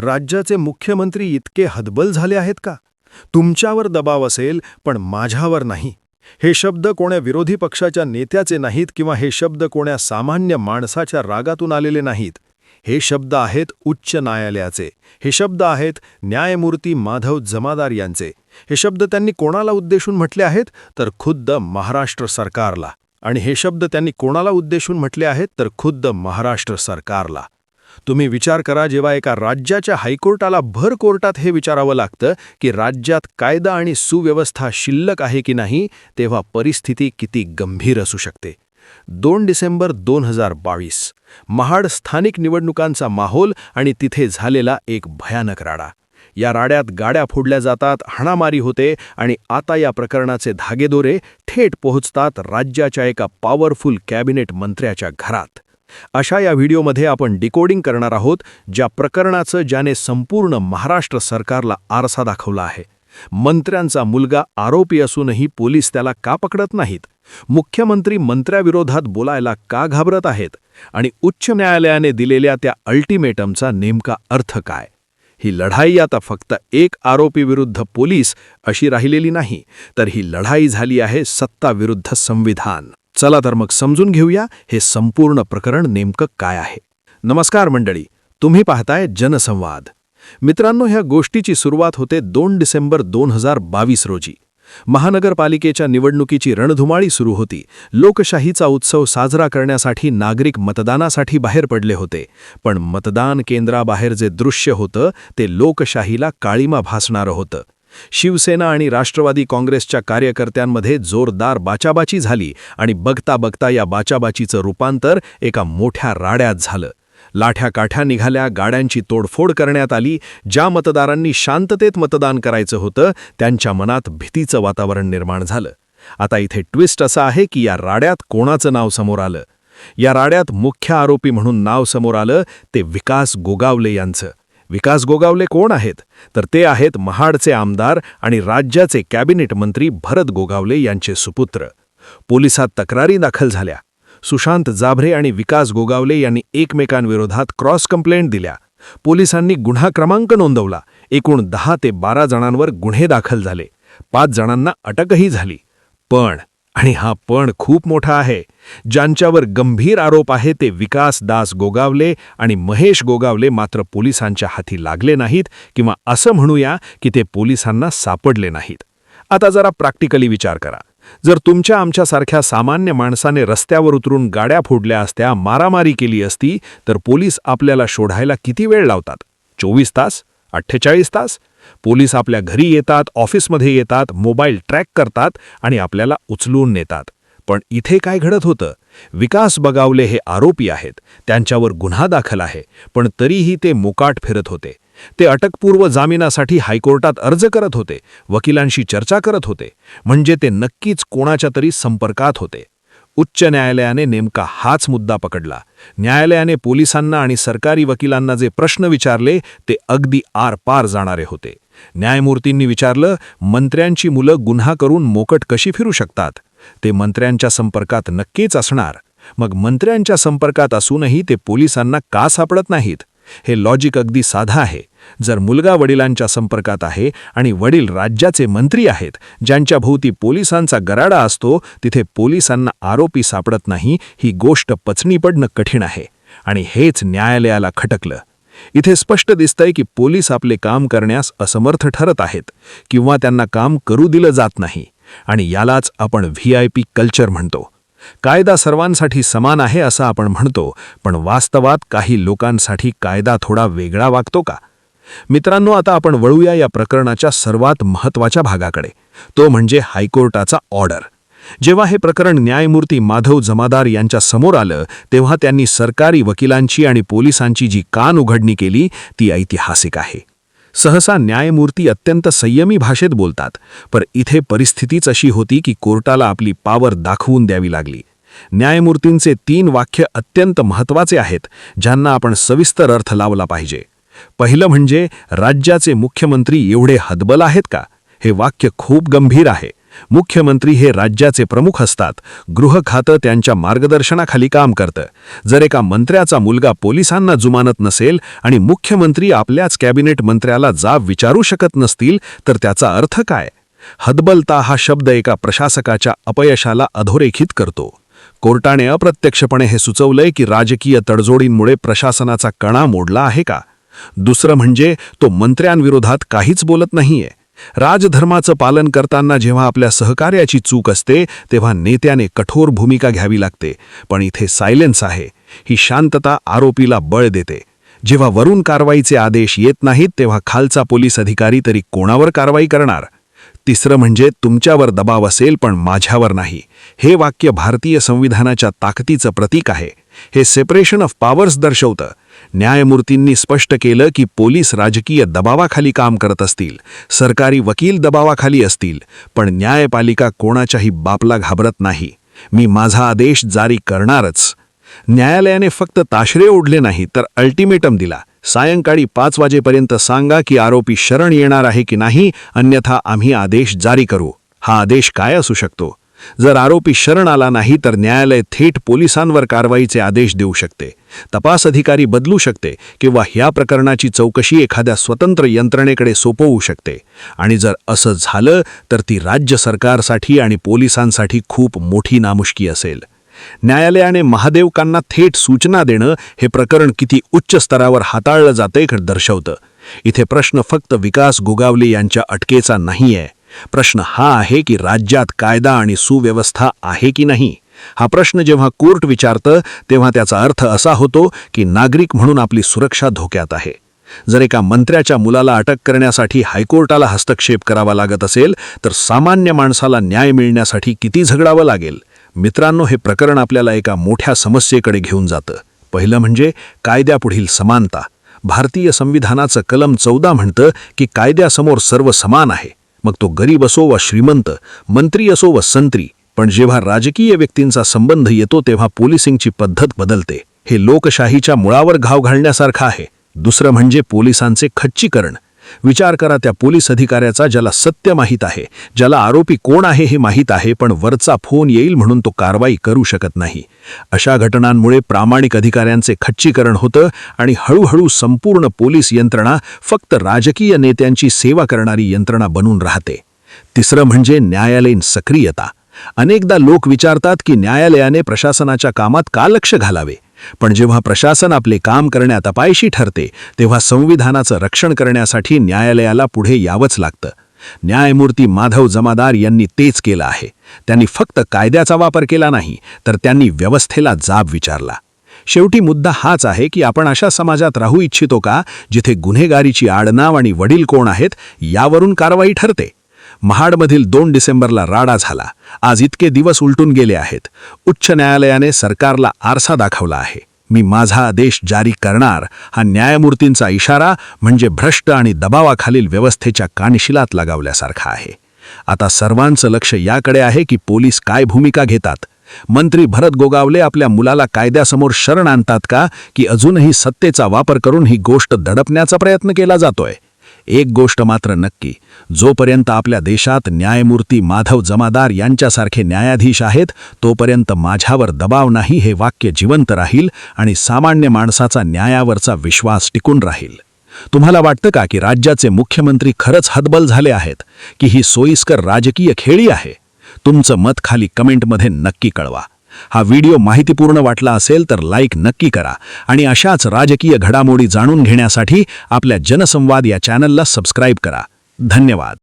राज्याचे मुख्यमंत्री इतके हतबल झाले आहेत का? तुमच्यावर दबाव असेल पण माझ्यावर नाही. हे शब्द कोण्या विरोधी पक्षाच्या नेत्याचे नाहीत किंवा हे शब्द कोण्या सामान्य माणसाच्या रागातून आलेले नाहीत. हे शब्द आहेत उच्च न्यायालयाचे. हे शब्द आहेत न्यायमूर्ती माधव जमादार यांचे. हे शब्द त्यांनी कोणाला उद्देशून म्हटले आहेत? तर खुद्द महाराष्ट्र सरकारला. आणि हे शब्द त्यांनी कोणाला उद्देशून म्हटले आहेत? तर खुद्द महाराष्ट्र सरकारला. तुम्ही विचार करा, जेव्हा एका राज्याच्या हायकोर्टाला भर कोर्टात हे विचारावं लागतं की राज्यात कायदा आणि सुव्यवस्था शिल्लक आहे की नाही, तेव्हा परिस्थिती किती गंभीर असू शकते. 2 डिसेंबर 2022 महाड स्थानिक निवडणुकांचा माहोल आणि तिथे झालेला एक भयानक राडा. या राड्यात गाड्या फोडल्या जातात, हाणामारी होते आणि आता या प्रकरणाचे धागेदोरे थेट पोहोचतात राज्याच्या एका पॉवरफुल कॅबिनेट मंत्र्याच्या घरात. अशा या व्हिडिओमध्ये आपण डिकोडिंग करणार आहोत ज्या प्रकरणाचं ज्याने संपूर्ण महाराष्ट्र सरकारला आरसा दाखवला आहे. मंत्र्यांचा मुलगा आरोपी असूनही पोलीस त्याला का पकडत नाहीत? मुख्यमंत्री मंत्र्याविरोधात बोलायला का घाबरत आहेत? आणि उच्च न्यायालयाने दिलेल्या त्या अल्टिमेटमचा नेमका अर्थ काय? ही लढाई आता फक्त एक आरोपी विरुद्ध पोलीस अशी राहिलेली नाही, तर ही लढाई झाली आहे सत्ता विरुद्ध संविधान. चला तर मग समजून घेऊया हे संपूर्ण प्रकरण नेमकं काय आहे. नमस्कार मंडळी, तुम्ही पाहताय जनसंवाद. मित्रांनो, ह्या गोष्टीची सुरुवात होते 2 डिसेंबर 2022 रोजी. महानगरपालिकेच्या निवडणुकीची रणधुमाळी सुरू होती. लोकशाहीचा उत्सव साजरा करण्यासाठी नागरिक मतदानासाठी बाहेर पडले होते. पण मतदान केंद्राबाहेर जे दृश्य होतं ते लोकशाहीला काळीमा भासणारं होतं. शिवसेना आणि राष्ट्रवादी काँग्रेसच्या कार्यकर्त्यांमध्ये जोरदार बाचाबाची झाली आणि बघता बघता या बाचाबाचीचं रूपांतर एका मोठ्या राड्यात झालं. लाठ्या-काठ्या निघाल्या, गाड्यांची तोडफोड करण्यात आली. ज्या मतदारांनी शांततेत मतदान करायचं होतं त्यांच्या मनात भीतीचं वातावरण निर्माण झालं. आता इथे ट्विस्ट असा आहे की या राड्यात कोणाचं नाव समोर आलं? या राड्यात मुख्य आरोपी म्हणून नाव समोर आलं ते विकास गोगावले यांचं. विकास गोगावले कोण आहेत? तर ते आहेत महाडचे आमदार आणि राज्याचे कॅबिनेट मंत्री भरत गोगावले यांचे सुपुत्र. पोलिसात तक्रारी दाखल झाल्या. सुशांत जाभरे आणि विकास गोगावले यांनी एकमेकांविरोधात क्रॉस कंप्लेंट दिल्या. पोलिसांनी गुन्हा क्रमांक नोंदवला. एकूण 10 ते 12 जणांवर गुन्हे दाखल झाले. 5 जणांना अटकही झाली. पण, आणि हा पण खूप मोठा आहे, ज्यांच्यावर गंभीर आरोप आहे ते विकास दास गोगावले आणि महेश गोगावले मात्र पोलिसांच्या हाती लागले नाहीत, किंवा असं म्हणूया की ते पोलिसांना सापडले नाहीत. आता जरा प्रॅक्टिकली विचार करा. जर तुमच्या आमच्यासारख्या सामान्य माणसाने रस्त्यावर उतरून गाड्या फोडल्या असत्या, मारामारी केली असती, तर पोलीस आपल्याला शोधायला किती वेळ लावतात? 24 तास? 48 तास? पोलीस आपल्या घरी येतात, ऑफिसमध्ये येतात, मोबाईल ट्रॅक करतात आणि आपल्याला उचलून नेतात. पण इथे काय घडत होतं? विकास गोगावले हे आरोपी आहेत, त्यांच्यावर गुन्हा दाखल आहे, पण तरीही ते मोकाट फिरत होते. ते अटकपूर्व जामिनासाठी हायकोर्टात अर्ज करत होते, वकिलांशी चर्चा करत होते. म्हणजे ते नक्कीच कोणाच्या तरी संपर्कात होते. उच्च न्यायालयाने नेमका हाच मुद्दा पकडला. न्यायालयाने पोलिसांना आणि सरकारी वकिलांना जे प्रश्न विचारले ते अगदी आरपार जाणारे होते. न्यायमूर्तींनी विचारलं, मंत्र्यांची मुलं गुन्हा करून मोकट कशी फिरू शकतात? ते मंत्र्यांच्या संपर्कात नक्कीच असणार. मग मंत्र्यांच्या संपर्कात असूनही ते पोलिसांना का सापडत नाहीत? हे लॉजिक अगदी साधा आहे. जर मुलगा वडिलांच्या संपर्कात आहे आणि वडील राज्याचे मंत्री आहेत, ज्यांच्या भोवती पोलिसांचा गराडा असतो, तिथे पोलिसांना आरोपी सापडत नाही, ही गोष्ट पचनी पडणं कठीण आहे. आणि हेच न्यायालयाला खटकलं. इथे स्पष्ट दिसतंय की पोलीस आपले काम करण्यास असमर्थ ठरत आहेत, किंवा त्यांना काम करू दिलं जात नाही. आणि यालाच आपण VIP कल्चर म्हणतो. कायदा सर्वांसाठी समान आहे असं आपण म्हणतो, पण वास्तवात काही लोकांसाठी कायदा थोडा वेगळा वागतो का? मित्रांनो, आता आपण वळूया या प्रकरणाच्या सर्वात महत्त्वाच्या भागाकडे. तो म्हणजे हायकोर्टाचा ऑर्डर. जेव्हा हे प्रकरण न्यायमूर्ती माधव जमादार यांच्या समोर आलं, तेव्हा त्यांनी सरकारी वकिलांची आणि पोलिसांची जी कान उघडणी केली ती ऐतिहासिक आहे. सहसा न्यायमूर्ती अत्यंत संयमी भाषेत बोलतात, पण इथे परिस्थितीच अशी होती की कोर्टाला आपली पावर दाखवून द्यावी लागली. न्यायमूर्तींचे 3 वाक्य अत्यंत महत्त्वाचे आहेत, ज्यांना आपण सविस्तर अर्थ लावला पाहिजे. पहिलं म्हणजे राज्याचे मुख्यमंत्री एवढे हतबल आहेत का? हे वाक्य खूप गंभीर आहे. मुख्यमंत्री हे राज्याचे प्रमुख असतात, गृह खातं त्यांच्या मार्गदर्शनाखाली काम करतं. जर एका मंत्र्याचा मुलगा पोलिसांना जुमानत नसेल आणि मुख्यमंत्री आपल्याच कॅबिनेट मंत्र्याला जाब विचारू शकत नसतील तर त्याचा अर्थ काय? हतबलता हा शब्द एका प्रशासकाच्या अपयशाला अधोरेखित करतो. कोर्टाने अप्रत्यक्षपणे हे सुचवलंय की राजकीय तडजोडींमुळे प्रशासनाचा कणा मोडला आहे का? दुसरं म्हणजे तो मंत्र्यांविरोधात काहीच बोलत नाहीये. राजधर्माचं पालन करताना जेव्हा आपल्या सहकार्याची चूक असते तेव्हा नेत्याने कठोर भूमिका घ्यावी लागते. पण इथे सायलेन्स आहे. ही शांतता आरोपीला बळ देते. जेव्हा वरून कारवाईचे आदेश येत नाहीत तेव्हा खालचा पोलीस अधिकारी तरी कोणावर कारवाई करणार? तिसरं म्हणजे तुमच्यावर दबाव असेल पण माझ्यावर नाही. हे वाक्य भारतीय संविधानाच्या ताकदीचं प्रतीक आहे. हे सेपरेशन ऑफ पॉवर्स दर्शवतं. न्यायमूर्तींनी स्पष्ट केलं की पोलीस राजकीय दबावाखाली काम करत असतील, सरकारी वकील दबावाखाली असतील, पण न्यायपालिका कोणाच्याही बापला घाबरत नाही. मी माझा आदेश जारी करणारच. न्यायालयाने फक्त ताशरे ओढले नाही तर अल्टिमेटम दिला. सायंकाळी 5 वाजेपर्यंत सांगा की आरोपी शरण येणार आहे की नाही, अन्यथा आम्ही आदेश जारी करू. हा आदेश काय असू शकतो? जर आरोपी शरण आला नाही तर न्यायालय थेट पोलिसांवर कारवाईचे आदेश देऊ शकते, तपास अधिकारी बदलू शकते किंवा ह्या प्रकरणाची चौकशी एखाद्या स्वतंत्र यंत्रणेकडे सोपवू शकते. आणि जर असं झालं तर ती राज्य सरकारसाठी आणि पोलिसांसाठी खूप मोठी नामुष्की असेल. न्यायालयाने महादेवकांना थेट सूचना देणं हे प्रकरण किती उच्च स्तरावर हाताळलं जाते हे दर्शवतं. इथे प्रश्न फक्त विकास गोगावले यांच्या अटकेचा नाहीये. प्रश्न हा आहे की राज्यात कायदा आणि सुव्यवस्था आहे की नाही. हा प्रश्न जेव्हा कोर्ट विचारतं तेव्हा त्याचा अर्थ असा होतो की नागरिक म्हणून आपली सुरक्षा धोक्यात आहे. जर एका मंत्र्याच्या मुलाला अटक करण्यासाठी हायकोर्टाला हस्तक्षेप करावा लागत असेल तर सामान्य माणसाला न्याय मिळण्यासाठी किती झगडावं लागेल? मित्रांनो, हे प्रकरण आपल्याला एका मोठ्या समस्येकडे घेऊन जातं. पहिलं म्हणजे कायद्यापुढील समानता. भारतीय संविधानाचं कलम 14 म्हणतं की कायद्यासमोर सर्व समान आहे. मग तो गरीब असो वा श्रीमंत, मंत्री असो वा संत्री. पण जेव्हा राजकीय व्यक्तींचा संबंध येतो तेव्हा पोलिसिंगची पद्धत बदलते. हे लोकशाहीच्या मुळावर घाव घालण्यासारखं आहे. दुसरं म्हणजे पोलिसांचे खच्चीकरण. विचार करा त्या पोलीस अधिकाऱ्याचा ज्याला सत्य माहीत आहे, ज्याला आरोपी कोण आहे हे माहीत आहे, पण वरचा फोन येईल म्हणून तो कारवाई करू शकत नाही. अशा घटनांमुळे प्रामाणिक अधिकाऱ्यांचे खच्चीकरण होतं आणि हळूहळू संपूर्ण पोलीस यंत्रणा फक्त राजकीय नेत्यांची सेवा करणारी यंत्रणा बनून राहते. तिसरं म्हणजे न्यायालयीन सक्रियता. अनेकदा लोक विचारतात की न्यायालयाने प्रशासनाच्या कामात का लक्ष घालावे? पण जेव्हा प्रशासन आपले काम करण्यात अपयशी ठरते तेव्हा संविधानाचं रक्षण करण्यासाठी न्यायालयाला पुढे यावंच लागतं. न्यायमूर्ती माधव जमादार यांनी तेच केलं आहे. त्यांनी फक्त कायद्याचा वापर केला नाही तर त्यांनी व्यवस्थेला जाब विचारला. शेवटी मुद्दा हाच आहे की आपण अशा समाजात राहू इच्छितो का जिथे गुन्हेगारीची आडनाव आणि वडील कोण आहेत यावरून कारवाई ठरते? महाडमधील 2 डिसेंबरला राडा झाला. आज इतके दिवस उलटून गेले आहेत. उच्च न्यायालयाने सरकारला आरसा दाखवला आहे. मी माझा आदेश जारी करणार हा न्यायमूर्तींचा इशारा म्हणजे भ्रष्ट आणि दबावाखालील व्यवस्थेच्या कानशिलात लगावल्यासारखा आहे. आता सर्वांचं लक्ष याकडे आहे की पोलीस काय भूमिका घेतात. मंत्री भरत गोगावले आपल्या मुलाला कायद्यासमोर शरण आणतात का की अजूनही सत्तेचा वापर करून ही गोष्ट दडपण्याचा प्रयत्न केला जातोय? एक गोष्ट मात्र नक्की, जोपर्यंत आपल्या देशात न्यायमूर्ती माधव जमादार यांच्यासारखे न्यायाधीश आहेत तोपर्यंत माझ्यावर दबाव नाही हे वाक्य जिवंत राहील आणि सामान्य माणसाचा न्यायावरचा विश्वास टिकून राहील. तुम्हाला वाटतं का की राज्याचे मुख्यमंत्री खरंच हतबल झाले आहेत की ही सोयीस्कर राजकीय खेळी आहे? तुमचं मत खाली कमेंटमध्ये नक्की कळवा. हा व्हिडिओ माहितीपूर्ण वाटला असेल तर लाईक नक्की करा आणि अशाच राजकीय घडामोडी जाणून घेण्यासाठी आपल्या जनसंवाद या चॅनलला सबस्क्राईब करा. धन्यवाद.